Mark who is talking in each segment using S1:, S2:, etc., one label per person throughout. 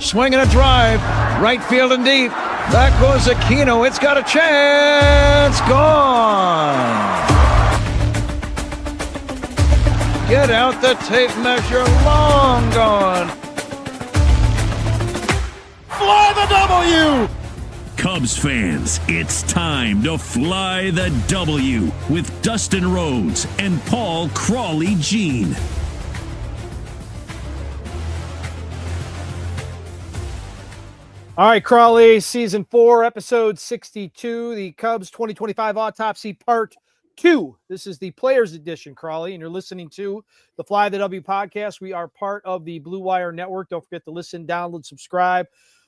S1: swinging a drive, right field and deep. That goes Aquino. It's got a chance. Gone. Get out the tape measure. Long gone.
S2: Fly the W!
S3: Cubs fans, it's time to fly the W with Dustin Rhodes and Paul Crawley-Jean.
S2: All right, Crawley, Season 4, Episode 62, the Cubs 2025 Autopsy Part 2. This is the Players Edition, Crawley, and you're listening to the Fly the W podcast. We are part of the Blue Wire Network. Don't forget to listen, download, subscribe.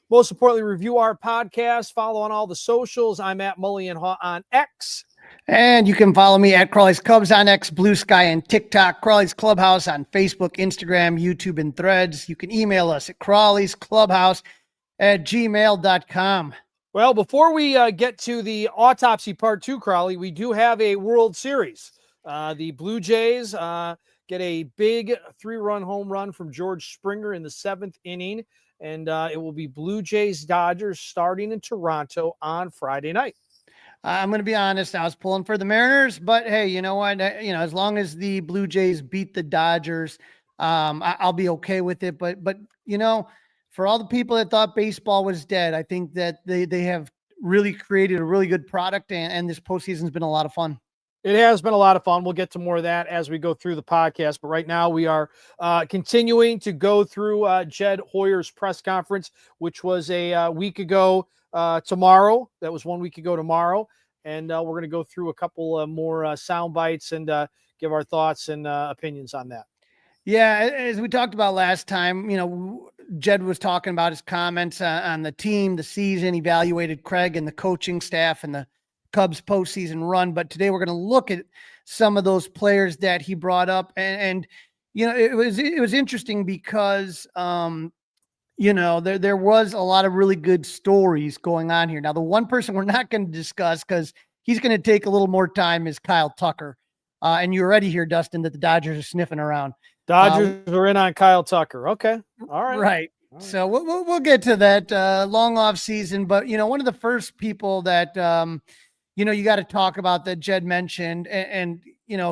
S2: Most importantly, review our podcast. Follow on all the socials. I'm at Mullion on X.
S4: And you can follow me at Crawley's Cubs on X, Blue Sky, and TikTok. Crawley's Clubhouse on Facebook, Instagram, YouTube, and Threads. You can email us at crawleysclubhouse@gmail.com.
S2: Well, before we get to the Autopsy Part 2, Crawley, we do have a World Series. The Blue Jays get a big 3-run home run from George Springer in the 7th inning, and it will be Blue Jays-Dodgers starting in Toronto on Friday night.
S4: I'm going to be honest. I was pulling for the Mariners, but hey, you know what? As long as the Blue Jays beat the Dodgers, I'll be okay with it. But for all the people that thought baseball was dead, I think that they have really created a really good product, and this postseason has been a lot of fun.
S2: It has been a lot of fun. We'll get to more of that as we go through the podcast. But right now we are continuing to go through Jed Hoyer's press conference, which was a week ago tomorrow. That was 1 week ago tomorrow. And we're going to go through a couple more sound bites and give our thoughts and opinions on that.
S4: Yeah, as we talked about last time, Jed was talking about his comments on the team, the season, evaluated Craig and the coaching staff and the Cubs postseason run. But today we're going to look at some of those players that he brought up. And it was interesting because, there was a lot of really good stories going on here. Now, the one person we're not going to discuss because he's going to take a little more time is Kyle Tucker. And you already hear, Dustin, that the Dodgers are sniffing around.
S2: Dodgers are in on Kyle Tucker. Okay. All right.
S4: Right. All right. So we'll get to that long off season. But, one of the first people that, you got to talk about that Jed mentioned and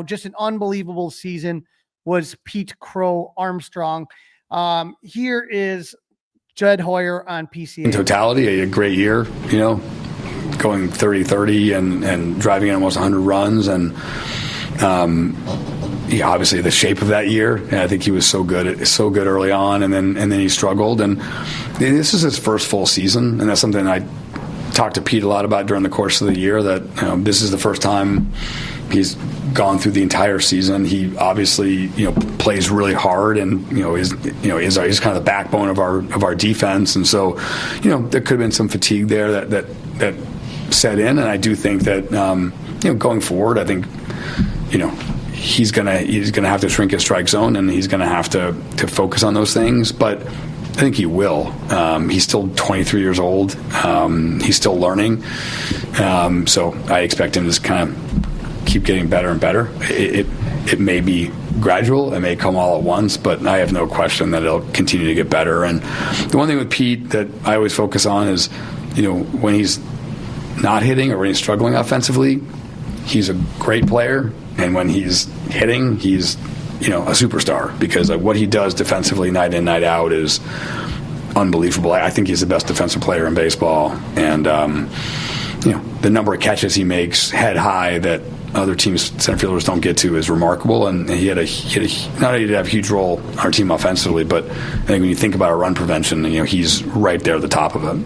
S4: just an unbelievable season was Pete Crow Armstrong. Here is Jed Hoyer on PCA.
S5: In totality, a great year, going 30-30 and driving in almost 100 runs. And, obviously the shape of that year, and I think he was so good early on, and then he struggled. And this is his first full season, and that's something I talked to Pete a lot about during the course of the year, that this is the first time he's gone through the entire season. He obviously plays really hard, and is kind of the backbone of our defense. And so there could have been some fatigue there that set in, and I do think that going forward, I think he's gonna have to shrink his strike zone, and he's gonna have to focus on those things. But I think he will. He's still 23 years old. He's still learning. So I expect him to just kind of keep getting better and better. It may be gradual. It may come all at once, but I have no question that it'll continue to get better. And the one thing with Pete that I always focus on is, when he's not hitting or when he's struggling offensively, he's a great player. And when he's hitting, he's a superstar, because what he does defensively night in, night out is unbelievable. I think he's the best defensive player in baseball. And, the number of catches he makes head high that other teams' center fielders don't get to is remarkable. And he had not only did he have a huge role on our team offensively, but I think when you think about our run prevention, he's right there at the top of it.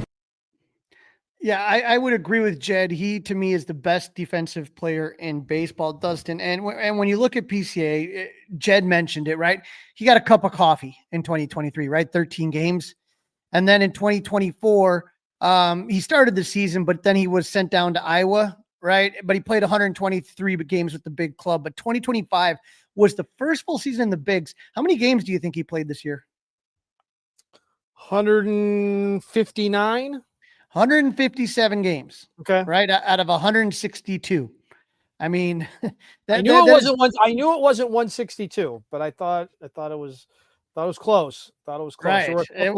S4: Yeah, I would agree with Jed. He, to me, is the best defensive player in baseball, Dustin. And when you look at PCA, Jed mentioned it, right? He got a cup of coffee in 2023, right? 13 games. And then in 2024, he started the season, but then he was sent down to Iowa, right? But he played 123 games with the big club. But 2025 was the first full season in the bigs. How many games do you think he played this year?
S2: 159.
S4: 157 games.
S2: Okay.
S4: Right. Out of 162. I mean,
S2: I knew it wasn't 162, but I thought it was Thought it was close.
S4: Right.
S2: There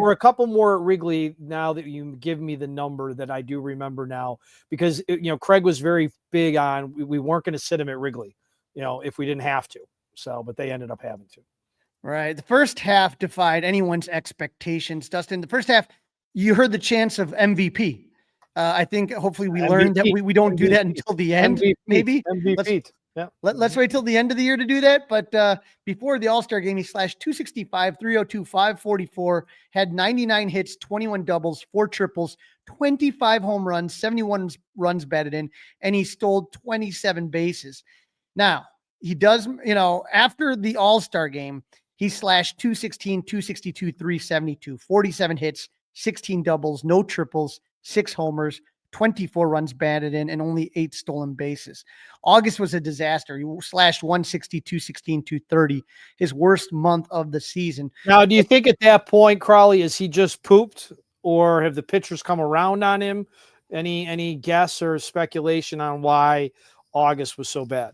S2: were a couple more at Wrigley now that you give me the number that I do remember now, because Craig was very big on we weren't going to sit him at Wrigley, if we didn't have to. So, but they ended up having to.
S4: Right. The first half defied anyone's expectations. Dustin, the first half, you heard the chance of MVP. I think hopefully we learned that we don't do that until the end. Maybe
S2: MVP.
S4: Let's wait till the end of the year to do that. But before the All-Star game, he slashed 265, 302, 544, had 99 hits, 21 doubles, 4 triples, 25 home runs, 71 runs batted in, and he stole 27 bases. Now, he does, after the All-Star game, he slashed 216, 262, 372, 47 hits, 16 doubles, no triples, 6 homers, 24 runs batted in, and only 8 stolen bases. August was a disaster. He slashed 160, 216, 230, his worst month of the season.
S2: Now, do you think at that point, Crawley, is he just pooped, or have the pitchers come around on him? Any guess or speculation on why August was so bad?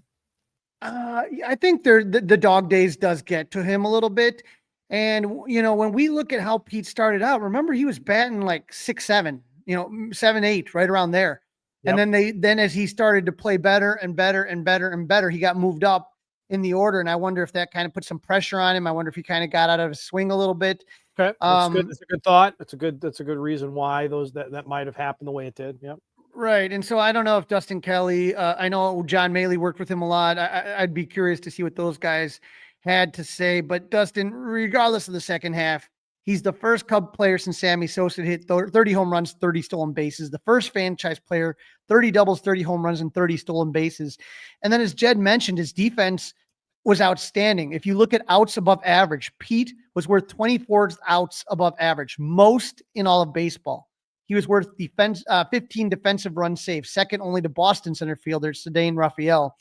S4: I think the dog days does get to him a little bit. And, when we look at how Pete started out, remember he was batting like 6'7", 7'8", right around there. Yep. And then as he started to play better and better and better and better, he got moved up in the order. And I wonder if that kind of put some pressure on him. I wonder if he kind of got out of his swing a little bit.
S2: Okay. That's good. That's a good thought. That's a good reason why that might have happened the way it did. Yep.
S4: Right. And so I don't know if Dustin Kelly, I know John Maley worked with him a lot. I'd be curious to see what those guys had to say. But Dustin, regardless of the second half, he's the first Cub player since Sammy Sosa to hit 30 home runs, 30 stolen bases. The first franchise player, 30 doubles, 30 home runs, and 30 stolen bases. And then, as Jed mentioned, his defense was outstanding. If you look at outs above average, Pete was worth 24 outs above average, most in all of baseball. He was worth 15 defensive runs saved, second only to Boston center fielder Ceddanne Raphael.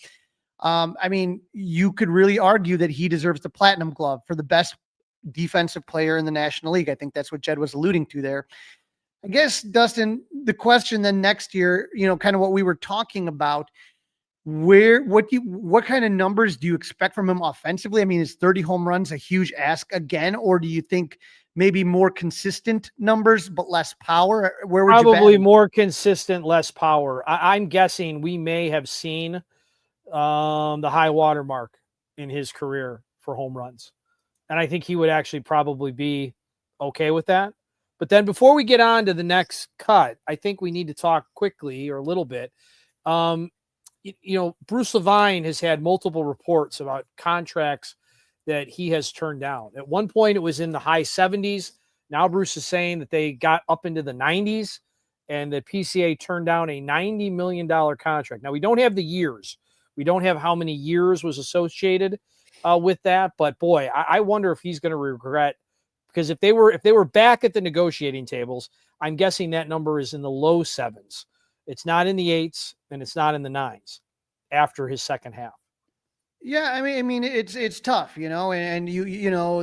S4: I mean, you could really argue that he deserves the platinum glove for the best defensive player in the National League. I think that's what Jed was alluding to there. I guess, Dustin, the question then next year, kind of what we were talking about, what kind of numbers do you expect from him offensively? I mean, is 30 home runs a huge ask again, or do you think maybe more consistent numbers but less power? Where would
S2: probably
S4: you bet?
S2: More consistent, less power? I'm guessing we may have seen the high water mark in his career for home runs, and I think he would actually probably be okay with that. But then before we get on to the next cut, I think we need to talk quickly or a little bit. Bruce Levine has had multiple reports about contracts that he has turned down. At one point, it was in the high 70s. Now Bruce is saying that they got up into the 90s, and the PCA turned down a $90 million contract. Now, we don't have the years. We don't have how many years was associated with that. But boy, I wonder if he's going to regret, because if they were back at the negotiating tables, I'm guessing that number is in the low 7s. It's not in the 8s, and it's not in the 9s after his second half.
S4: Yeah, I mean, it's tough, and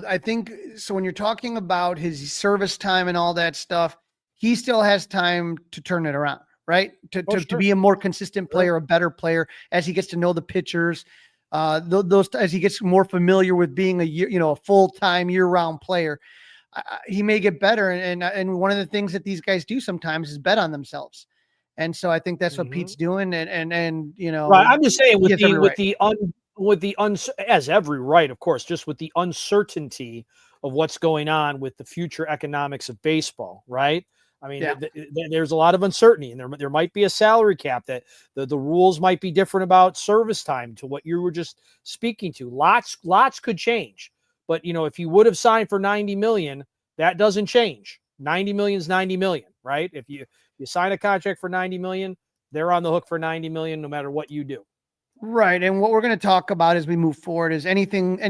S4: I think so. When you're talking about his service time and all that stuff, he still has time to turn it around, right? To be a more consistent player, a better player, as he gets to know the pitchers, as he gets more familiar with being a full-time year-round player. He may get better, and one of the things that these guys do sometimes is bet on themselves. And so I think that's what Pete's doing. And
S2: right. I'm just saying as every right, of course, just with the uncertainty of what's going on with the future economics of baseball, right? I mean, there's a lot of uncertainty, and there might be a salary cap, that the rules might be different about service time to what you were just speaking to. Lots could change, but if you would have signed for $90 million, that doesn't change. $90 million is $90 million, right? If you sign a contract for $90 million, they're on the hook for $90 million no matter what you do.
S4: Right. And what we're going to talk about as we move forward is any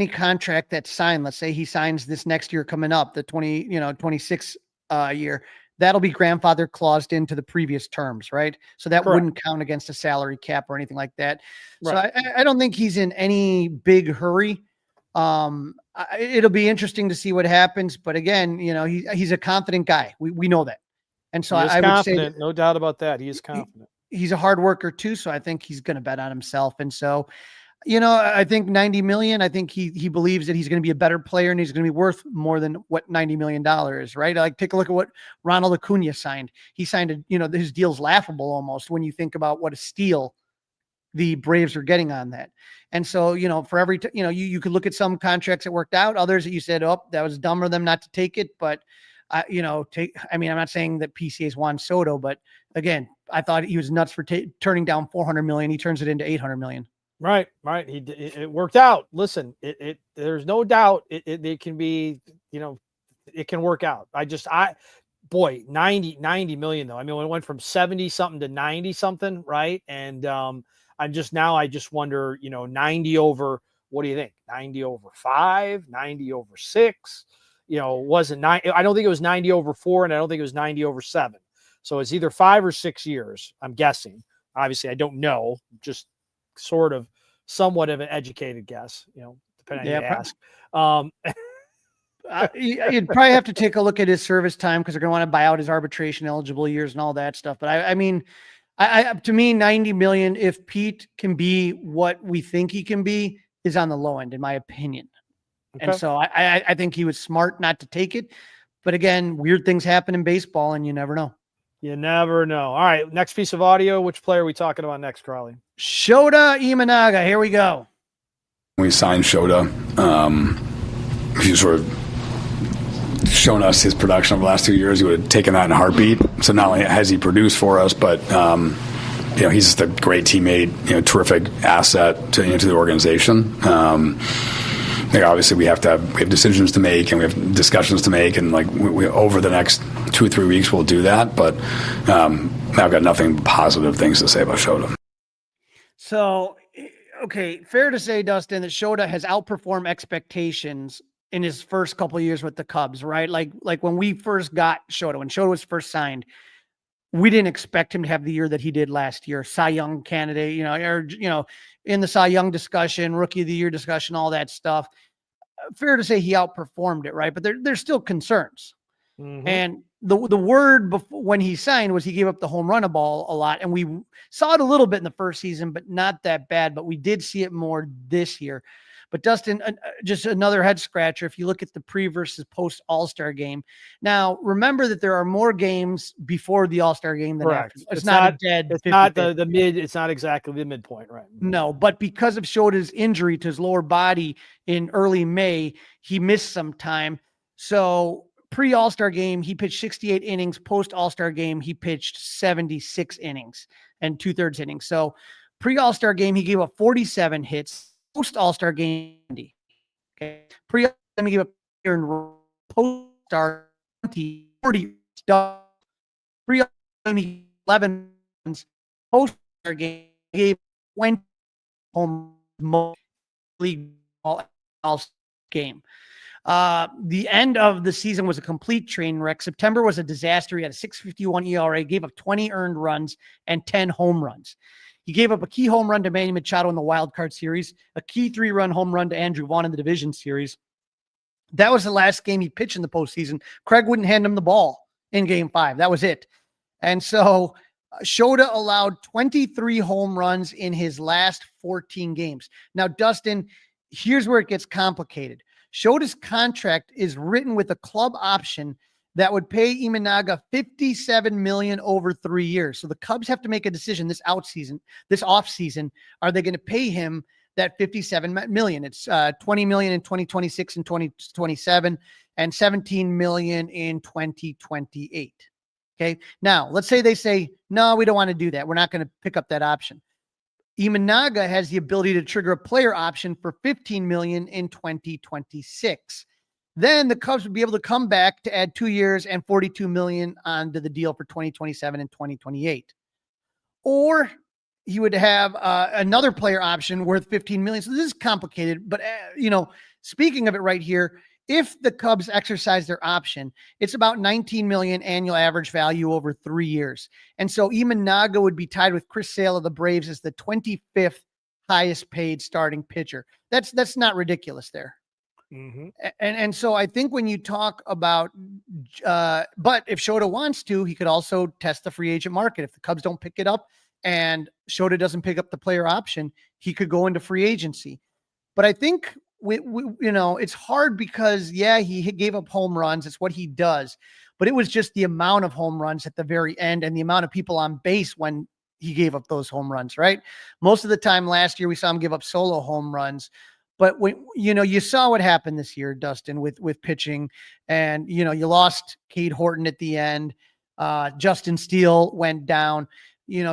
S4: contract that's signed. Let's say he signs this next year coming up, the 26 year, that'll be grandfather claused into the previous terms, right? So that
S2: Correct.
S4: Wouldn't count against a salary cap or anything like that.
S2: Right.
S4: So I don't think he's in any big hurry. It'll be interesting to see what happens, but again, he's a confident guy. We know that. And so I would say that,
S2: no doubt about that. He is confident.
S4: He's a hard worker too. So I think he's going to bet on himself. And so I think 90 million. I think he believes that he's going to be a better player and he's going to be worth more than what $90 million is, right? Like, take a look at what Ronald Acuna signed. He signed his deal's laughable almost when you think about what a steal the Braves are getting on that. And so, for every, you could look at some contracts that worked out, others that you said, oh, that was dumb of them not to take it. But, I'm not saying that PCA's Juan Soto, but again, I thought he was nuts for turning down 400 million. He turns it into 800 million.
S2: Right. It worked out. Listen, there's no doubt it can be, it can work out. 90 million though. I mean, when it went from 70 something to 90 something, right? And I just wonder, 90 over, what do you think? 90 over 5, 90 over 6, wasn't 9. I don't think it was 90 over 4, and I don't think it was 90 over 7. So it's either 5 or 6 years, I'm guessing. Obviously, I don't know, just sort of somewhat of an educated guess, depending on who you ask.
S4: You'd probably have to take a look at his service time because they're going to want to buy out his arbitration eligible years and all that stuff. But I mean, to me, 90 million, if Pete can be what we think he can be, is on the low end, in my opinion. Okay. And so I think he was smart not to take it. But again, weird things happen in baseball and you never know.
S2: You never know. All right, next piece of audio. Which player are we talking about next, Crawley?
S4: Shota Imanaga. Here we go.
S5: We signed Shota. He sort of shown us his production over the last 2 years. He would have taken that in a heartbeat. So not only has he produced for us, but he's just a great teammate, terrific asset to the organization. Obviously we have decisions to make and we have discussions to make, and we over the next 2 or 3 weeks we'll do that. But I've got nothing but positive things to say about Shota.
S4: So, okay, fair to say, Dustin, that Shota has outperformed expectations in his first couple of years with the Cubs, right? Like when we first got Shota, when Shota was first signed, we didn't expect him to have the year that he did last year. Cy Young candidate, in the Cy Young discussion, Rookie of the Year discussion, all that stuff. Fair to say he outperformed it, right? But there's still concerns. Mm-hmm. And the word before, when he signed, was he gave up the home run ball a lot. And we saw it a little bit in the first season, but not that bad. But we did see it more this year. But Dustin, just another head scratcher. If you look at the pre versus post All-Star game, now remember that there are more games before the All-Star game than after. It's not a dead.
S2: It's 50, not the mid. It's not exactly the midpoint, right?
S4: No, but because of Shota's injury to his lower body in early May, he missed some time. So pre All-Star game, he pitched 68 innings. Post All-Star game, he pitched 76 innings and 2/3 innings. So pre All-Star game, he gave up 47 hits. Post All-Star game, okay. Pre All-Star he gave up post All-Star 40. Pre All-Star 11 runs. Post All-Star game he gave 20 home league all game. The end of the season was a complete train wreck. September was a disaster. He had a 6.51 ERA, gave up 20 earned runs and 10 home runs. He gave up a key home run to Manny Machado in the wild card series, a key 3-run home run to Andrew Vaughn in the division series. That was the last game he pitched in the postseason. Craig wouldn't hand him the ball in game 5. That was it. And so Shota allowed 23 home runs in his last 14 games. Now, Dustin, here's where it gets complicated. Shota's contract is written with a club option that would pay Imanaga $57 million over 3 years. So the Cubs have to make a decision this off season. Are they going to pay him that $57 million? It's $20 million in 2026 and 2027 and $17 million in 2028. Okay. Now let's say they say, no, we don't want to do that. We're not going to pick up that option. Imanaga has the ability to trigger a player option for $15 million in 2026. Then the Cubs would be able to come back to add 2 years and $42 million onto the deal for 2027 and 2028. Or he would have another player option worth $15 million. So this is complicated, but speaking of it right here, if the Cubs exercise their option, it's about $19 million annual average value over 3 years. And so Imanaga would be tied with Chris Sale of the Braves as the 25th highest paid starting pitcher. That's not ridiculous there. Mm-hmm. And so I think when you talk about, but if Shota wants to, he could also test the free agent market. If the Cubs don't pick it up, and Shota doesn't pick up the player option, he could go into free agency. But I think it's hard because he gave up home runs. It's what he does, but it was just the amount of home runs at the very end and the amount of people on base when he gave up those home runs, right? Most of the time last year, we saw him give up solo home runs. But when you saw what happened this year, Dustin, with pitching, and you lost Cade Horton at the end. Justin Steele went down.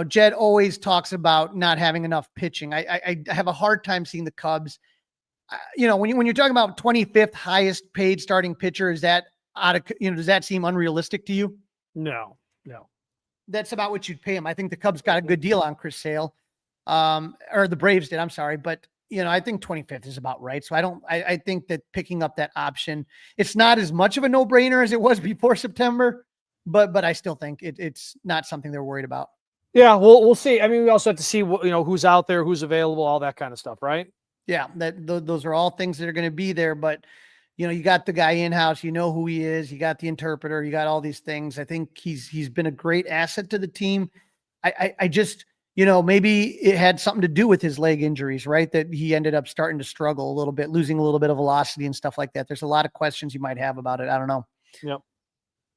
S4: Jed always talks about not having enough pitching. I have a hard time seeing the Cubs. When you're talking about 25th highest paid starting pitcher, is that does that seem unrealistic to you?
S2: No.
S4: That's about what you'd pay him. I think the Cubs got a good deal on Chris Sale, or the Braves did. I'm sorry, but I think 25th is about right. So I think that picking up that option, it's not as much of a no-brainer as it was before September, but I still think it's not something they're worried about.
S2: Yeah, we'll see. I mean, we also have to see what, who's out there, who's available, all that kind of stuff, right?
S4: Yeah, those are all things that are going to be there, but you got the guy in-house, who he is, you got the interpreter, you got all these things. I think he's been a great asset to the team. I just, maybe it had something to do with his leg injuries, right? That he ended up starting to struggle a little bit, losing a little bit of velocity and stuff like that. There's a lot of questions you might have about it. I don't know.
S2: Yep.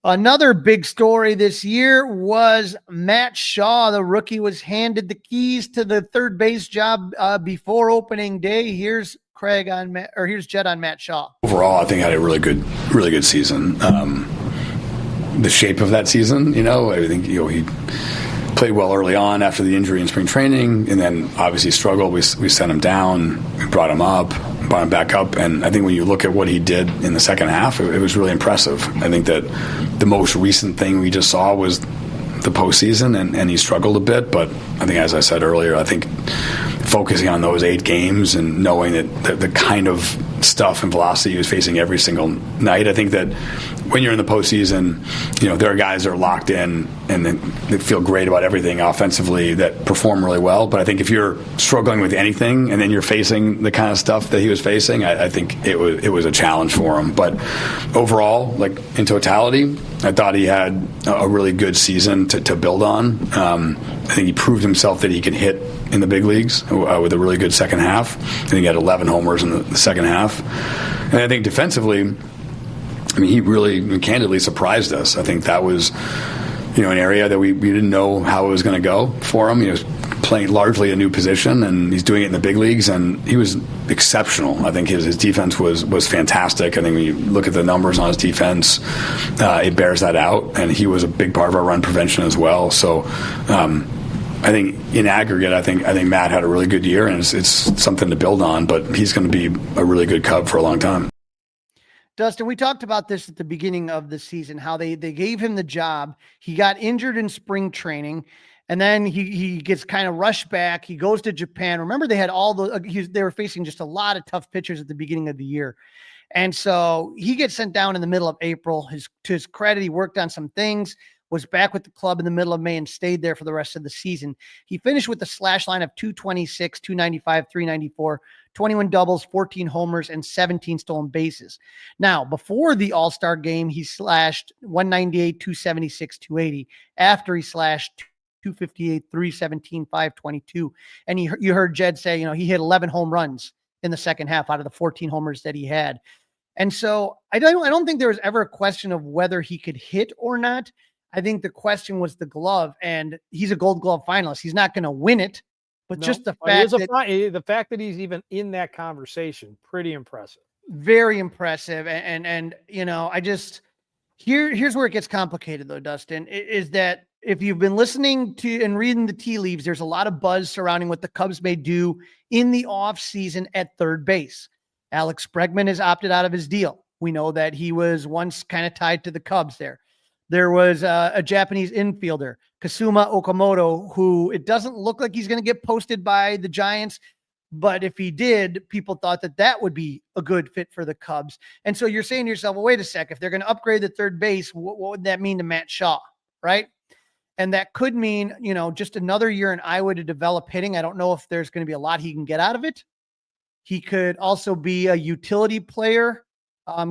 S4: Another big story this year was Matt Shaw. The rookie was handed the keys to the third base job before opening day. Here's here's Jed on Matt Shaw.
S5: Overall, I think had a really good season. The shape of that season, I think he played well early on after the injury in spring training, and then obviously struggled. We sent him down, we brought him back up, and I think when you look at what he did in the second half, it was really impressive. I think that the most recent thing we just saw was the postseason, and he struggled a bit, but I think, as I said earlier, I think focusing on those 8 games and knowing that the kind of stuff and velocity he was facing every single night, I think that when you're in the postseason, there are guys that are locked in and they feel great about everything offensively that perform really well. But I think if you're struggling with anything and then you're facing the kind of stuff that he was facing, I think it was a challenge for him. But overall, like in totality, I thought he had a really good season to build on. I think he proved himself that he can hit in the big leagues with a really good second half. I think he had 11 homers in the second half. And I think defensively, he really candidly surprised us. I think that was, an area that we didn't know how it was going to go for him. He was playing largely a new position, and he's doing it in the big leagues, and he was exceptional. I think his defense was fantastic. I think when you look at the numbers on his defense, it bears that out, and he was a big part of our run prevention as well. So I think in aggregate, I think Matt had a really good year, and it's something to build on, but he's going to be a really good Cub for a long time.
S4: Dustin, we talked about this at the beginning of the season, how they gave him the job. He got injured in spring training, and then he gets kind of rushed back. He goes to Japan. Remember, they had they were facing just a lot of tough pitchers at the beginning of the year. And so he gets sent down in the middle of April. To his credit, he worked on some things, was back with the club in the middle of May, and stayed there for the rest of the season. He finished with a slash line of 226, 295, 394, 21 doubles, 14 homers, and 17 stolen bases. Now, before the All-Star game, he slashed 198, 276, 280. After he slashed 258, 317, 522. And you heard Jed say, he hit 11 home runs in the second half out of the 14 homers that he had. And so I don't think there was ever a question of whether he could hit or not. I think the question was the glove, and he's a Gold Glove finalist. He's not going to win it, but just the
S2: fact that he's even in that conversation, pretty impressive.
S4: Very impressive. And I just here's where it gets complicated though, Dustin, is that if you've been listening to and reading the tea leaves, there's a lot of buzz surrounding what the Cubs may do in the off season at third base. Alex Bregman has opted out of his deal. We know that he was once kind of tied to the Cubs there. There was a Japanese infielder, Kasuma Okamoto, who it doesn't look like he's going to get posted by the Giants. But if he did, people thought that would be a good fit for the Cubs. And so you're saying to yourself, well, wait a sec, if they're going to upgrade the third base, what would that mean to Matt Shaw, right? And that could mean, just another year in Iowa to develop hitting. I don't know if there's going to be a lot he can get out of it. He could also be a utility player,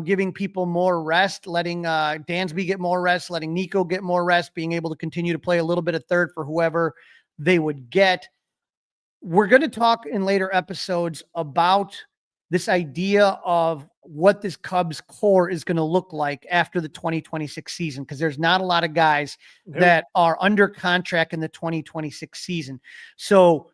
S4: giving people more rest, letting Dansby get more rest, letting Nico get more rest, being able to continue to play a little bit of third for whoever they would get. We're going to talk in later episodes about this idea of what this Cubs core is going to look like after the 2026 season, because there's not a lot of guys that are under contract in the 2026 season. So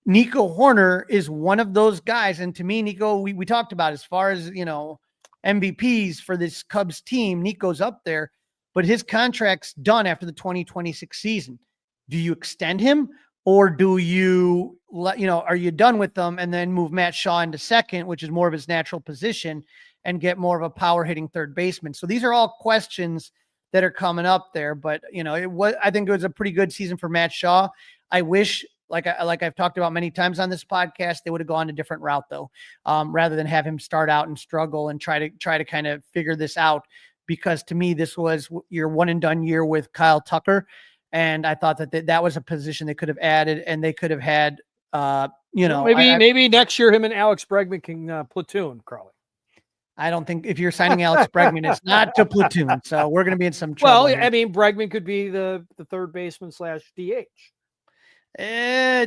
S4: Nico Horner is one of those guys. And to me, Nico, we talked about as far as, MVPs for this Cubs team, Nico's up there, but his contract's done after the 2026 season. Do you extend him? Or do you are you done with them and then move Matt Shaw into second, which is more of his natural position, and get more of a power hitting third baseman? So these are all questions that are coming up there. But I think it was a pretty good season for Matt Shaw. I wish, like I've talked about many times on this podcast, they would have gone a different route though, rather than have him start out and struggle and try to kind of figure this out. Because to me, this was your one and done year with Kyle Tucker. And I thought that was a position they could have added, and they could have had,
S2: maybe next year him and Alex Bregman can platoon, Crawley.
S4: I don't think if you're signing Alex Bregman, it's not to platoon. So we're going to be in some trouble.
S2: Well, I mean, Bregman could be the third baseman / DH.
S4: I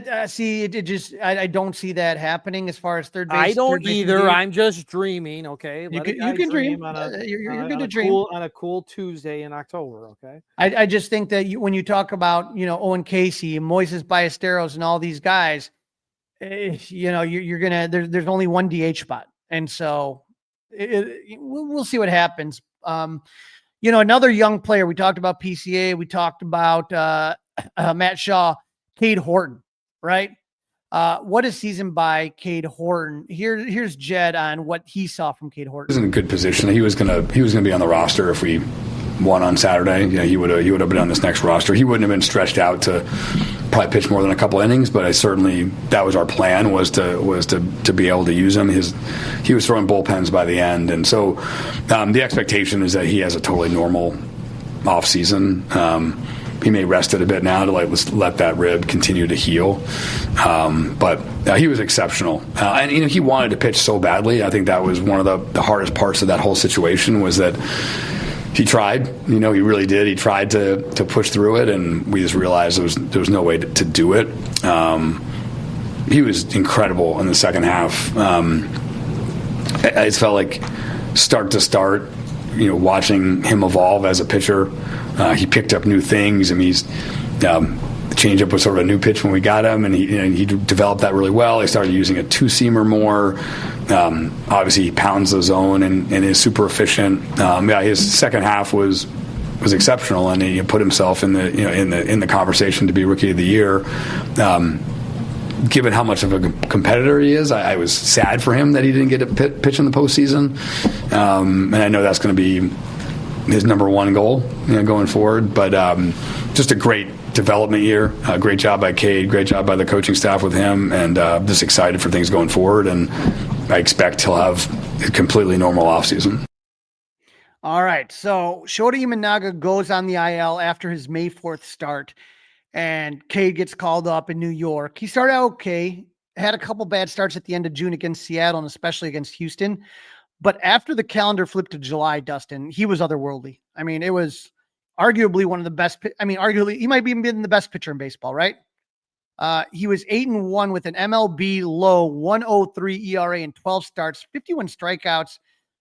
S4: don't see that happening as far as third base.
S2: I don't either. I'm just dreaming. Okay.
S4: You can dream. You're going to dream
S2: on a cool Tuesday in October. Okay.
S4: I just think that when you talk about, Owen Casey and Moises Ballesteros and all these guys, you're going to, there's only one DH spot. And so we'll see what happens. Another young player, we talked about PCA. We talked about Matt Shaw. Cade Horton, right? What a season by Cade Horton. Here's Jed on what he saw from Cade Horton.
S5: He was in a good position. He was gonna be on the roster if we won on Saturday. He would have been on this next roster. He wouldn't have been stretched out to probably pitch more than a couple innings, but that was our plan was to be able to use him. He was throwing bullpens by the end, and so the expectation is that he has a totally normal off season. He may rest it a bit now to let that rib continue to heal. But he was exceptional. And he wanted to pitch so badly. I think that was one of the hardest parts of that whole situation was that he tried. He really did. He tried to push through it, and we just realized there was no way to do it. He was incredible in the second half. I just felt like start to start, watching him evolve as a pitcher. He picked up new things. I mean, the changeup was sort of a new pitch when we got him, and he developed that really well. He started using a two-seamer more. Obviously, he pounds the zone and is super efficient. His second half was exceptional, and he put himself in the conversation to be Rookie of the Year. Given how much of a competitor he is, I was sad for him that he didn't get a pitch in the postseason, and I know that's going to be his number one goal, going forward. But just a great development year. Great job by Cade. Great job by the coaching staff with him, and just excited for things going forward. And I expect he'll have a completely normal offseason.
S4: All right. So Shota Imanaga goes on the IL after his May 4th start, and Cade gets called up in New York. He started out okay, had a couple bad starts at the end of June against Seattle and especially against Houston. But after the calendar flipped to July, Dustin, he was otherworldly. I mean, it was arguably one of the best. Arguably, he might be even been the best pitcher in baseball, right? He was 8-1 with an MLB low 1.03 ERA in 12 starts, 51 strikeouts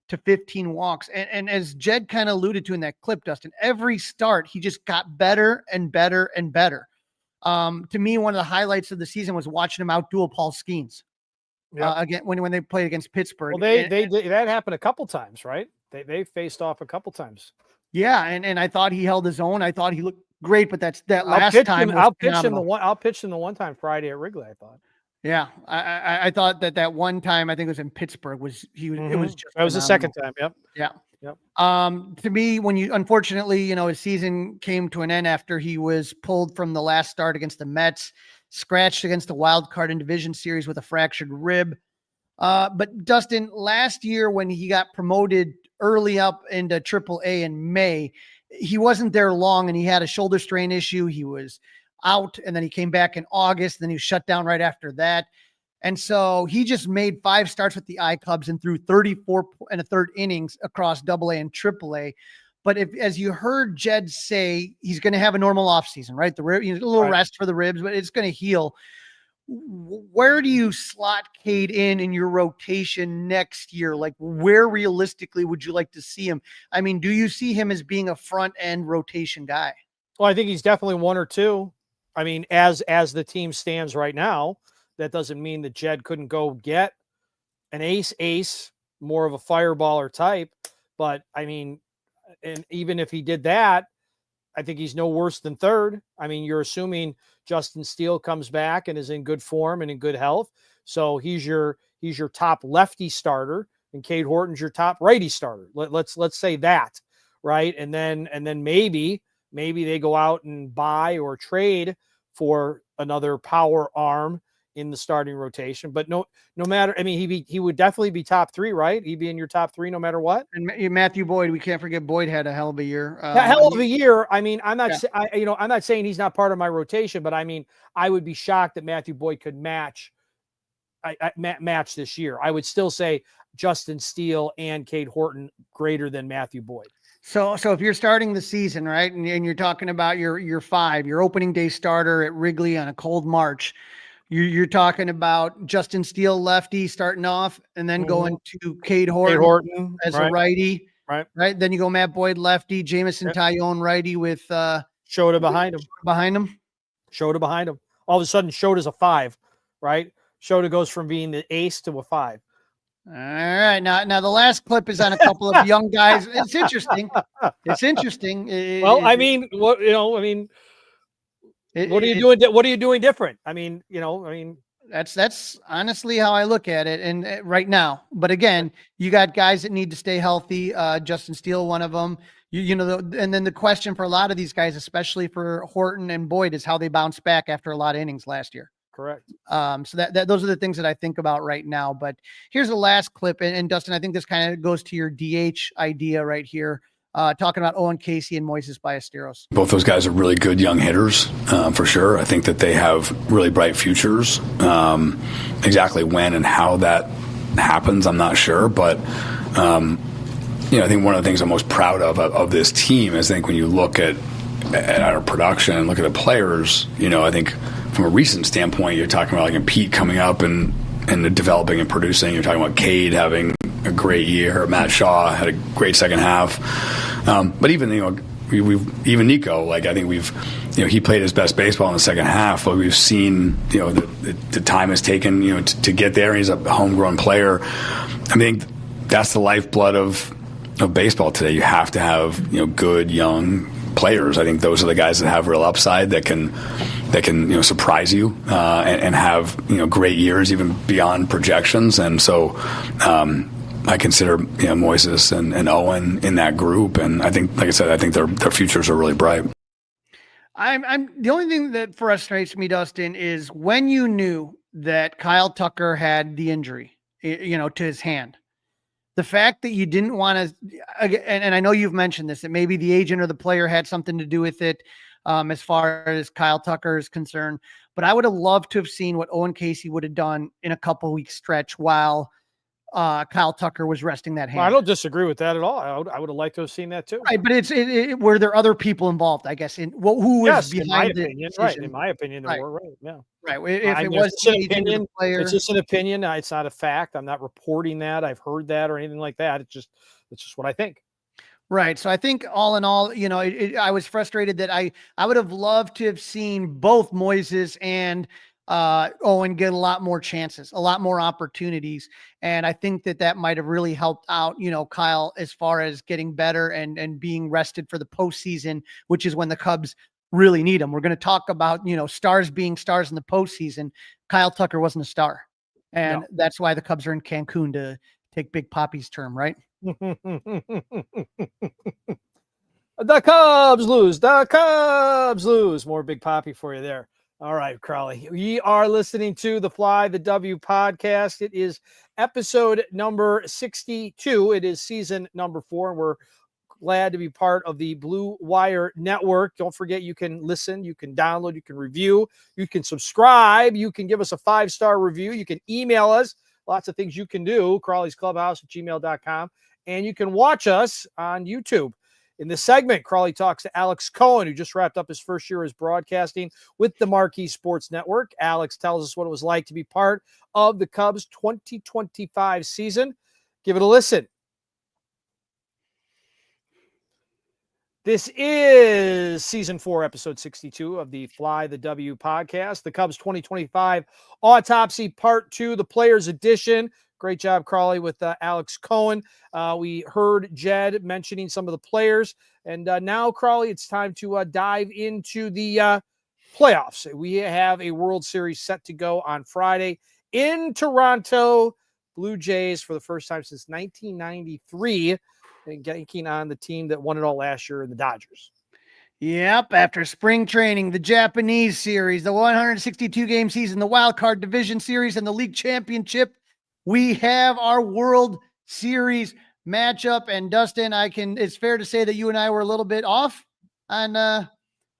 S4: to 15 walks. And as Jed kind of alluded to in that clip, Dustin, every start he just got better and better and better. To me, one of the highlights of the season was watching him outduel Paul Skeens. Again, when they played against Pittsburgh.
S2: Well, they did, that happened a couple times, right? They faced off a couple times.
S4: Yeah, and I thought he held his own. I thought he looked great, but last time
S2: I'll pitch him the one time Friday at Wrigley, I thought.
S4: Yeah, I thought that one time, I think it was in Pittsburgh, it was just
S2: that was the second time. Yep.
S4: Yeah.
S2: Yep.
S4: To me, unfortunately, his season came to an end after he was pulled from the last start against the Mets, scratched against the wild card in division series with a fractured rib. But Dustin, last year when he got promoted early up into AAA in May, he wasn't there long and he had a shoulder strain issue. He was out and then he came back in August. Then he was shut down right after that. And so he just made 5 starts with the I Cubs and threw 34 and a third innings across AA and AAA. But as you heard Jed say, he's going to have a normal offseason, right? A little rest for the ribs, but it's going to heal. Where do you slot Cade in your rotation next year? Like, where realistically would you like to see him? I mean, do you see him as being a front end rotation guy?
S2: Well, I think he's definitely one or two. I mean, as the team stands right now, that doesn't mean that Jed couldn't go get an ace, more of a fireballer type. But I mean, and even if he did that, I think he's no worse than third. I mean, you're assuming Justin Steele comes back and is in good form and in good health. So he's your top lefty starter, and Cade Horton's your top righty starter. Let's say that, right? And then maybe they go out and buy or trade for another power arm in the starting rotation. But no matter, I mean, he would definitely be top three, right? He'd be in your top three no matter what.
S4: And Matthew Boyd, we can't forget Boyd had a hell of a year.
S2: Hell of a year. I mean, I'm not saying he's not part of my rotation, but I mean, I would be shocked that Matthew Boyd could match this year. I would still say Justin Steele and Cade Horton greater than Matthew Boyd.
S4: So if you're starting the season, right, and you're talking about your opening day starter at Wrigley on a cold March, you're talking about Justin Steele lefty starting off, and then going to Cade Horton as a righty, right? Then you go Matt Boyd lefty, Jamison Tyone righty with
S2: Shota behind him. Shota behind him. All of a sudden, Shota's a 5, right? Shota goes from being the ace to a 5.
S4: All right, now the last clip is on a couple of young guys. It's interesting.
S2: Well, I mean, what are you doing? What are you doing different? I mean,
S4: that's honestly how I look at it. And right now, but again, you got guys that need to stay healthy. Justin Steele, one of them. And then the question for a lot of these guys, especially for Horton and Boyd, is how they bounce back after a lot of innings last year.
S2: Correct.
S4: So that those are the things that I think about right now. But here's the last clip, and Dustin, I think this kind of goes to your DH idea right here. Talking about Owen Casey and Moises Ballesteros.
S5: Both those guys are really good young hitters, for sure. I think that they have really bright futures. Exactly when and how that happens, I'm not sure. But, I think one of the things I'm most proud of this team is I think when you look at our production and look at the players, I think from a recent standpoint, you're talking about like Pete coming up and developing and producing. You're talking about Cade having a great year. Matt Shaw had a great second half. But even, even Nico, like I think he played his best baseball in the second half, but we've seen, the time has taken, to get there. He's a homegrown player. I think that's the lifeblood of baseball today. You have to have, good young players. I think those are the guys that have real upside that can surprise you and have great years even beyond projections. And so I consider Moises and Owen in that group, and I think, like I said, I think their futures are really bright.
S4: I'm the only thing that frustrates me, Dustin, is when you knew that Kyle Tucker had the injury, to his hand. The fact that you didn't want to, and I know you've mentioned this, that maybe the agent or the player had something to do with it as far as Kyle Tucker is concerned. But I would have loved to have seen what Owen Casey would have done in a couple weeks stretch while Kyle Tucker was resting that hand.
S2: Well, I don't disagree with that at all. I would have liked to have seen that too.
S4: Right, but were there other people involved? I guess who was behind the decision?
S2: Right, in my opinion, there were. Right, yeah.
S4: Right. If it was an opinion, player,
S2: it's just an opinion. It's not a fact. I'm not reporting that. I've heard that or anything like that. It's just what I think.
S4: Right. So I think all in all, I was frustrated that I would have loved to have seen both Moises and Owen get a lot more chances, a lot more opportunities. And I think that might have really helped out, Kyle, as far as getting better and being rested for the postseason, which is when the Cubs really need him. We're going to talk about, stars being stars in the postseason. Kyle Tucker wasn't a star. And that's why the Cubs are in Cancun, to take Big Papi's term, right?
S2: The Cubs lose. The Cubs lose. More Big Papi for you there. All right, Crowley. We are listening to the Fly the W podcast. It is episode number 62. It is season number 4, and we're glad to be part of the Blue Wire Network. Don't forget, you can listen, you can download, you can review, you can subscribe, you can give us a 5-star review, you can email us. Lots of things you can do. Crawley's Clubhouse at gmail.com. And you can watch us on YouTube. In this segment, Crawley talks to Alex Cohen, who just wrapped up his first year as broadcasting with the Marquee Sports Network. Alex tells us what it was like to be part of the Cubs 2025 season. Give it a listen. This is season 4, episode 62 of the Fly the W podcast, the Cubs 2025 Autopsy Part 2, the Players Edition. Great job, Crawley, with Alex Cohen. We heard Jed mentioning some of the players. And now, Crawley, it's time to dive into the playoffs. We have a World Series set to go on Friday in Toronto. Blue Jays, for the first time since 1993, and getting on the team that won it all last year in the Dodgers.
S4: Yep, after spring training, the Japanese series, the 162-game season, the wild card division series, and the league championship, we have our World Series matchup. And Dustin, it's fair to say that you and I were a little bit off on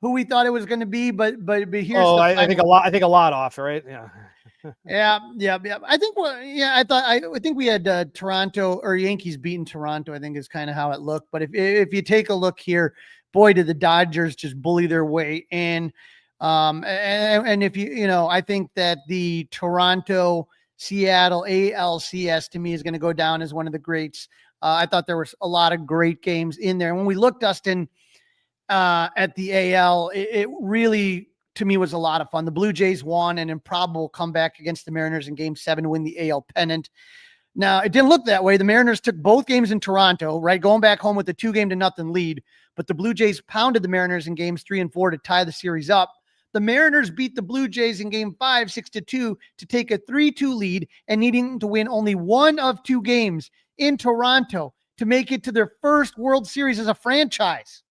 S4: who we thought it was going to be, but here's
S2: I think a lot off, right? Yeah.
S4: Yeah. I think we had Toronto or Yankees beating Toronto, I think is kind of how it looked. But if you take a look here, boy, did the Dodgers just bully their way in. And if I think that the Toronto Seattle ALCS to me is going to go down as one of the greats. I thought there was a lot of great games in there. And when we looked, Dustin, at the AL, it really, to me, was a lot of fun. The Blue Jays won an improbable comeback against the Mariners in Game 7 to win the AL pennant. Now, it didn't look that way. The Mariners took both games in Toronto, right, going back home with a 2-0 lead. But the Blue Jays pounded the Mariners in Games 3 and 4 to tie the series up. The Mariners beat the Blue Jays in Game 5, 6-2, to take a 3-2 lead and needing to win only one of 2 games in Toronto to make it to their first World Series as a franchise.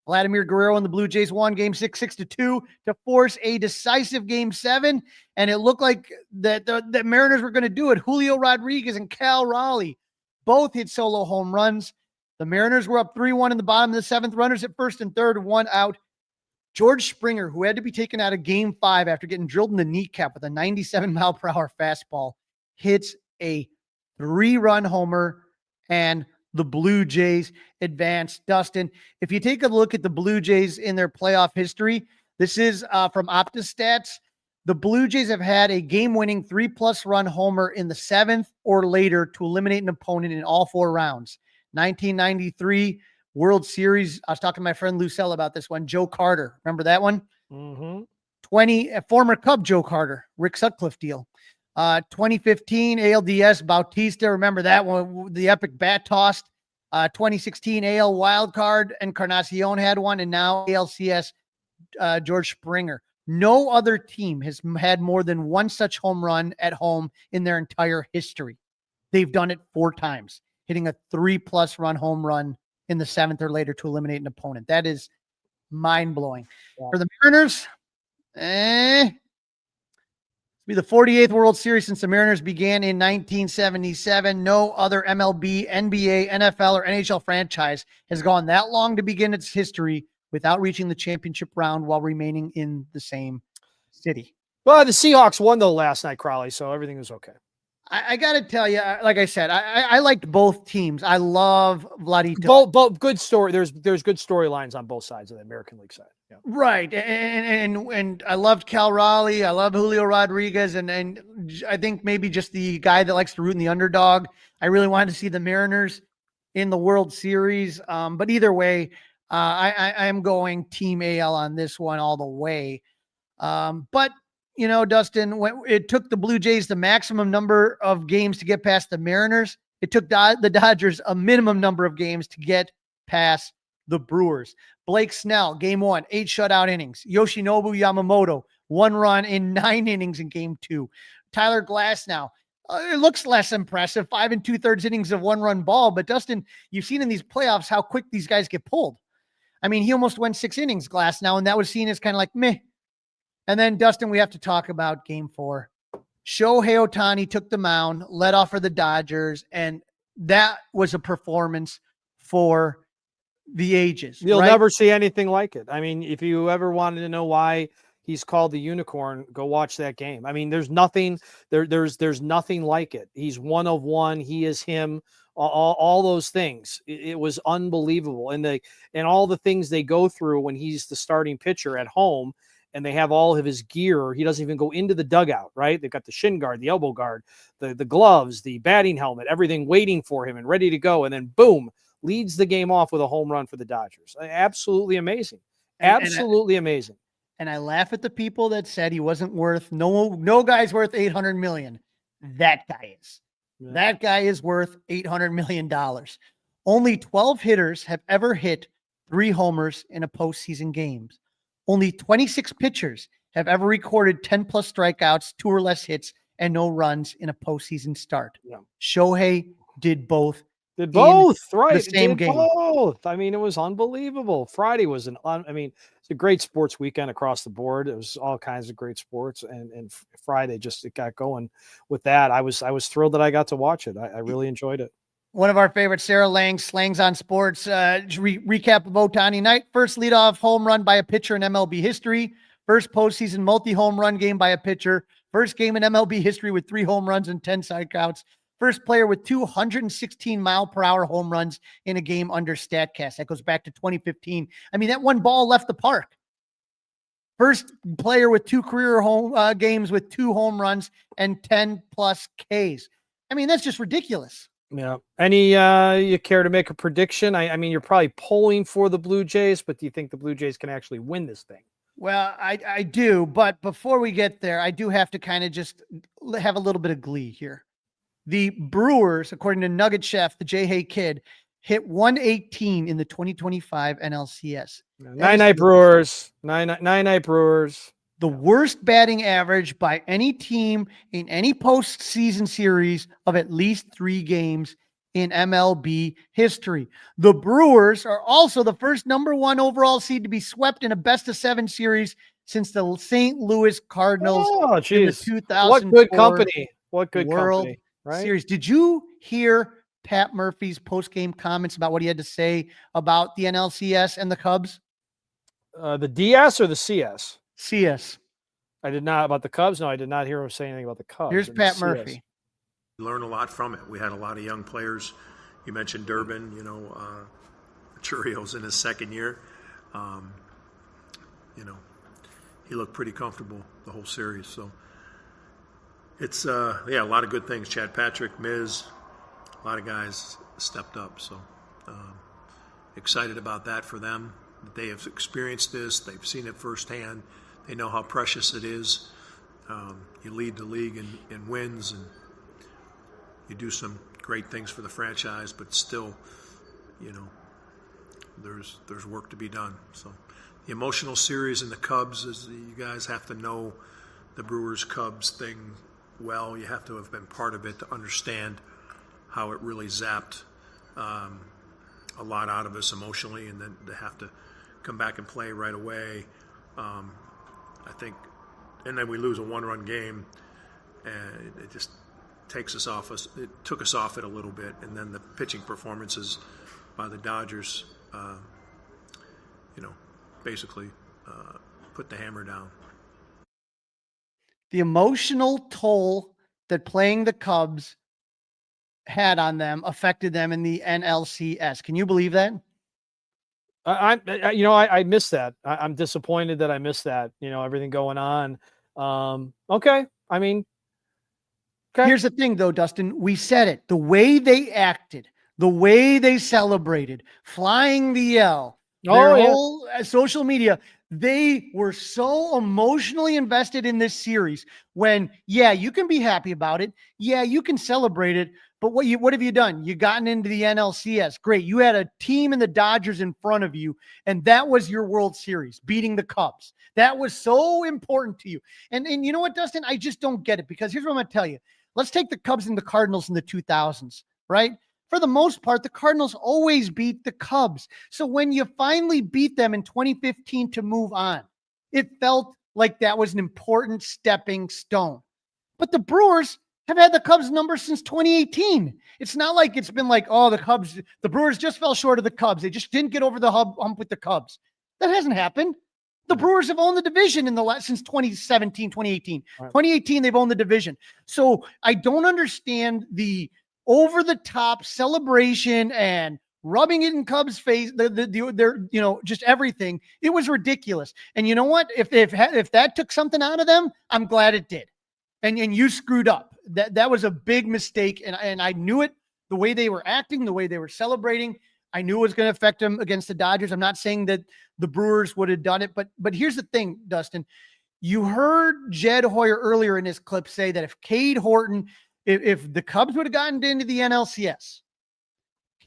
S4: Vladimir Guerrero and the Blue Jays won Game 6, 6-2 to force a decisive Game 7, and it looked like that the Mariners were going to do it. Julio Rodriguez and Cal Raleigh both hit solo home runs. The Mariners were up 3-1 in the bottom of the 7th. Runners at first and third, 1 out. George Springer, who had to be taken out of Game 5 after getting drilled in the kneecap with a 97-mile-per-hour fastball, hits a 3-run homer, and the Blue Jays advance. Dustin, if you take a look at the Blue Jays in their playoff history, this is from OptiStats. The Blue Jays have had a game-winning 3+ run homer in the 7th or later to eliminate an opponent in all 4 rounds. 1993 World Series. I was talking to my friend Lucelle about this one. Joe Carter. Remember that one?
S2: Mm-hmm.
S4: Former Cub Joe Carter, Rick Sutcliffe deal. 2015 ALDS Bautista. Remember that one? The epic bat toss. 2016 AL wild card, Encarnacion had one, and now ALCS George Springer. No other team has had more than one such home run at home in their entire history. They've done it 4 times, hitting a 3+ run home run in the 7th or later to eliminate an opponent. That is mind-blowing. Yeah. For the Mariners, it'll be the 48th World Series since the Mariners began in 1977. No other MLB, NBA, NFL, or NHL franchise has gone that long to begin its history without reaching the championship round while remaining in the same city.
S2: Well, the Seahawks won though last night, Crawley, so everything was okay.
S4: I got to tell you, like I said, I liked both teams. I love Vladito.
S2: Both good story. There's good storylines on both sides of the American League side. Yeah.
S4: Right. And I loved Cal Raleigh. I love Julio Rodriguez. And I think maybe just the guy that likes to root in the underdog. I really wanted to see the Mariners in the World Series. But either way, I am going Team AL on this one all the way. But Dustin, when it took the Blue Jays the maximum number of games to get past the Mariners, it took the Dodgers a minimum number of games to get past the Brewers. Blake Snell, Game 1, 8 shutout innings. Yoshinobu Yamamoto, 1 run in 9 innings in Game 2. Tyler Glasnow, it looks less impressive, 5 2/3 innings of 1-run ball. But Dustin, you've seen in these playoffs how quick these guys get pulled. I mean, he almost went 6 innings, Glasnow, and that was seen as kind of like meh. And then, Dustin, we have to talk about Game 4. Shohei Ohtani took the mound, led off for the Dodgers, and that was a performance for the ages.
S2: You'll never see anything like it. I mean, if you ever wanted to know why he's called the unicorn, go watch that game. I mean, there's nothing like it. He's one of one. He is him all those things. It was unbelievable. And all the things they go through when he's the starting pitcher at home and they have all of his gear. He doesn't even go into the dugout, right? They've got the shin guard, the elbow guard, the gloves, the batting helmet, everything waiting for him and ready to go. And then boom, leads the game off with a home run for the Dodgers. Absolutely amazing. Absolutely amazing.
S4: And I laugh at the people that said he wasn't worth, no guy's worth $800 million. That guy is. Yeah. That guy is worth $800 million. Only 12 hitters have ever hit 3 homers in a postseason game. Only 26 pitchers have ever recorded 10 plus strikeouts, 2 or less hits, and no runs in a postseason start. Yeah. Shohei did both.
S2: Right?
S4: The same game.
S2: Both. I mean, it was unbelievable. Friday was it's a great sports weekend across the board. It was all kinds of great sports, and Friday it got going with that. I was thrilled that I got to watch it. I really enjoyed it.
S4: One of our favorite, Sarah Lang's Slangs on Sports. Recap of Ohtani night. First leadoff home run by a pitcher in MLB history. First postseason multi-home run game by a pitcher. First game in MLB history with 3 home runs and 10 strikeouts. First player with 216-mile-per-hour home runs in a game under StatCast. That goes back to 2015. I mean, that one ball left the park. First player with 2 career games with 2 home runs and 10-plus Ks. I mean, that's just ridiculous.
S2: Yeah. Any you care to make a prediction? I mean, you're probably polling for the Blue Jays, but do you think the Blue Jays can actually win this thing?
S4: Well, I do, but before we get there, I do have to kind of just have a little bit of glee here. The Brewers, according to Nugget Chef, the J. Kid, hit 118 in the 2025 NLCS.
S2: Night Brewers. Night Brewers.
S4: The worst batting average by any team in any postseason series of at least 3 games in MLB history. The Brewers are also the first #1 overall seed to be swept in a best-of-7 series since the St. Louis Cardinals in the 2004
S2: What good company. What good
S4: World
S2: company, right?
S4: Series. Did you hear Pat Murphy's post-game comments about what he had to say about the NLCS and the Cubs?
S2: The DS or the CS?
S4: CS.
S2: I did not. About the Cubs? No, I did not hear him say anything about the Cubs.
S4: Here's Pat Murphy.
S6: Learn a lot from it. We had a lot of young players. You mentioned Durbin, Churrio's in his second year. He looked pretty comfortable the whole series. So it's, a lot of good things. Chad Patrick, Miz, a lot of guys stepped up. So excited about that for them. They have experienced this. They've seen it firsthand. They know how precious it is. You lead the league in wins, and you do some great things for the franchise, but still, there's work to be done. So the emotional series in the Cubs is you guys have to know the Brewers-Cubs thing well. You have to have been part of it to understand how it really zapped a lot out of us emotionally, and then to have to come back and play right away. I think, and then we lose a 1-run game, and it just takes us off us. It took us off it a little bit, and then the pitching performances by the Dodgers, basically put the hammer down.
S4: The emotional toll that playing the Cubs had on them affected them in the NLCS. Can you believe that?
S2: I missed that. I'm disappointed that I missed that. Everything going on. Okay. I mean, okay.
S4: Here's the thing, though, Dustin. We said it. The way they acted, the way they celebrated, flying the L, whole social media, they were so emotionally invested in this series when, you can be happy about it. Yeah, you can celebrate it. But what have you done? You gotten into the NLCS. Great. You had a team in the Dodgers in front of you, and that was your World Series, beating the Cubs. That was so important to you. And you know what, Dustin? I just don't get it, because here's what I'm going to tell you. Let's take the Cubs and the Cardinals in the 2000s, right? For the most part, the Cardinals always beat the Cubs. So when you finally beat them in 2015 to move on, it felt like that was an important stepping stone. But the Brewers have had the Cubs number since 2018. It's not like it's been like, the Brewers just fell short of the Cubs. They just didn't get over the hump with the Cubs. That hasn't happened. The Brewers have owned the division since 2017, 2018. Right. 2018, they've owned the division. So I don't understand the over the top celebration and rubbing it in Cubs' face, their just everything. It was ridiculous. And you know what? If that took something out of them, I'm glad it did. And you screwed up. That was a big mistake. And I knew it. The way they were acting, the way they were celebrating, I knew it was going to affect them against the Dodgers. I'm not saying that the Brewers would have done it, but here's the thing, Dustin. You heard Jed Hoyer earlier in his clip say that if Cade Horton, if the Cubs would have gotten into the NLCS,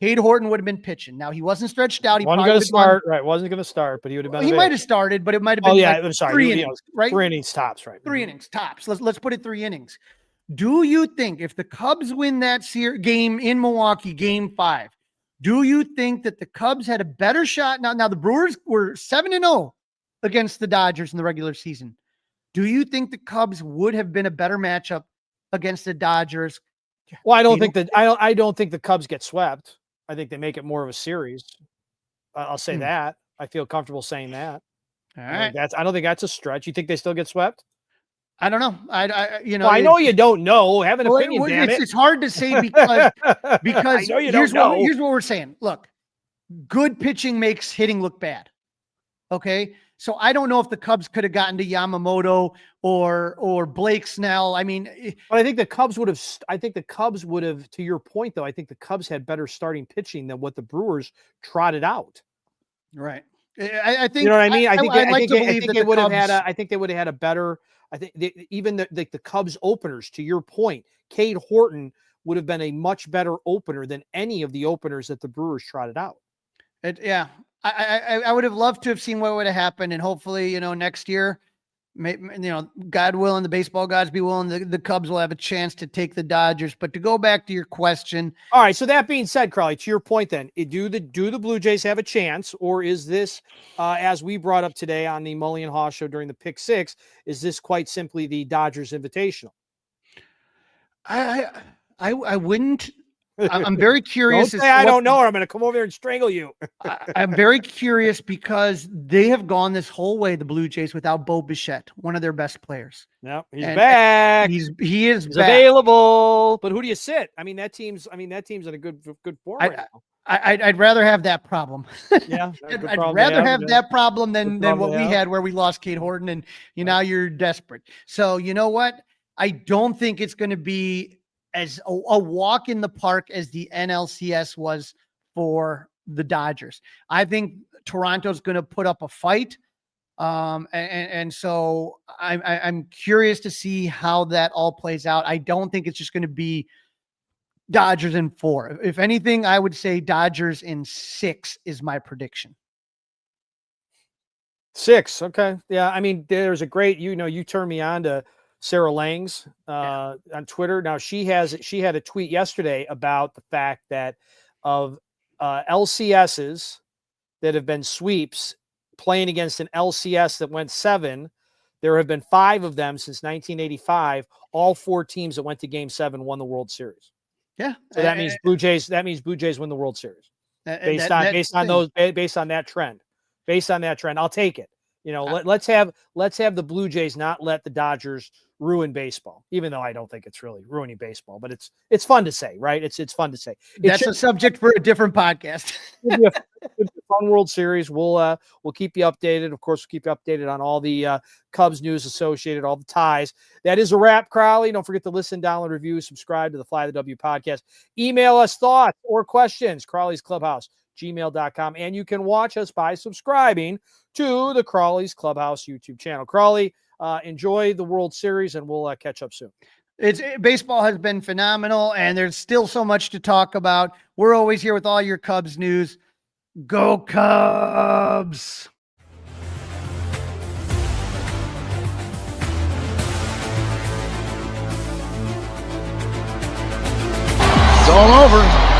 S4: Cade Horton would have been pitching. Now, he wasn't stretched out. He
S2: wasn't going to start, right? Wasn't going to start, but he would have been.
S4: He might have started, but it might have been.
S2: Oh yeah, I'm sorry.
S4: 3 innings, right?
S2: 3 innings tops, right?
S4: 3 innings tops. Let's put it 3 innings. Do you think if the Cubs win that game in Milwaukee, Game 5, do you think that the Cubs had a better shot? Now the Brewers were 7-0 against the Dodgers in the regular season. Do you think the Cubs would have been a better matchup against the Dodgers?
S2: Well, I don't think the Cubs get swept. I think they make it more of a series. I'll say that. I feel comfortable saying that.
S4: All right.
S2: I don't think that's a stretch. You think they still get swept?
S4: I don't know.
S2: I know you don't know. Have an opinion, damn it.
S4: It's hard to say because
S2: I know you don't know.
S4: Here's what we're saying. Look, good pitching makes hitting look bad. Okay, so I don't know if the Cubs could have gotten to Yamamoto or Blake Snell. I mean,
S2: but I think the Cubs would have. I think the Cubs would have. To your point, though, I think the Cubs had better starting pitching than what the Brewers trotted out.
S4: Right. I think
S2: you know what I mean. I think
S4: they
S2: would have had. I think they would have had a better. I think even the Cubs openers, to your point, Cade Horton would have been a much better opener than any of the openers that the Brewers trotted out.
S4: I would have loved to have seen what would have happened, and hopefully, next year, God willing, the baseball gods be willing, the Cubs will have a chance to take the Dodgers. But to go back to your question,
S2: all right. So that being said, Crawley, to your point, then do the Blue Jays have a chance, or is this, as we brought up today on the Mully and Haw show during the Pick Six, is this quite simply the Dodgers Invitational?
S4: I wouldn't. I'm very curious.
S2: Don't say I don't know, or I'm going to come over here and strangle you.
S4: I'm very curious because they have gone this whole way, the Blue Jays, without Bo Bichette, one of their best players.
S2: No, he's back.
S4: He's
S2: back. Available. But who do you sit? I mean, that team's in a good form right now.
S4: I'd rather have that problem.
S2: Yeah,
S4: I'd rather have that problem than what we had, where we lost Cade Horton, and now you're desperate. So you know what? I don't think it's going to be as a walk in the park as the NLCS was for the Dodgers. I think Toronto's going to put up a fight. And so I'm curious to see how that all plays out. I don't think it's just going to be Dodgers in 4. If anything, I would say Dodgers in 6 is my prediction.
S2: 6. Okay. Yeah. I mean, there's a great, you turned me on to Sarah Langs on Twitter. Now she had a tweet yesterday about the fact that of LCSs that have been sweeps playing against an LCS that went 7, there have been 5 of them since 1985. All 4 teams that went to Game 7 won the World Series.
S4: Yeah.
S2: So that means Blue Jays win the World Series based on that trend. Based on that trend, I'll take it. Let's have the Blue Jays not let the Dodgers ruin baseball, even though I don't think it's really ruining baseball, but it's fun to say, right? It's fun to say.
S4: That's a subject for a different podcast.
S2: It'll be a fun World Series. We'll keep you updated. Of course, we'll keep you updated on all the Cubs news associated, all the ties. That is a wrap, Crowley. Don't forget to listen, download, review, subscribe to the Fly the W podcast. Email us thoughts or questions, Crawley's Clubhouse, gmail.com. And you can watch us by subscribing to the Crawley's Clubhouse YouTube channel. Crawley, enjoy the World Series, and we'll catch up soon.
S4: Baseball has been phenomenal, and there's still so much to talk about. We're always here with all your Cubs news. Go Cubs!
S1: It's all over.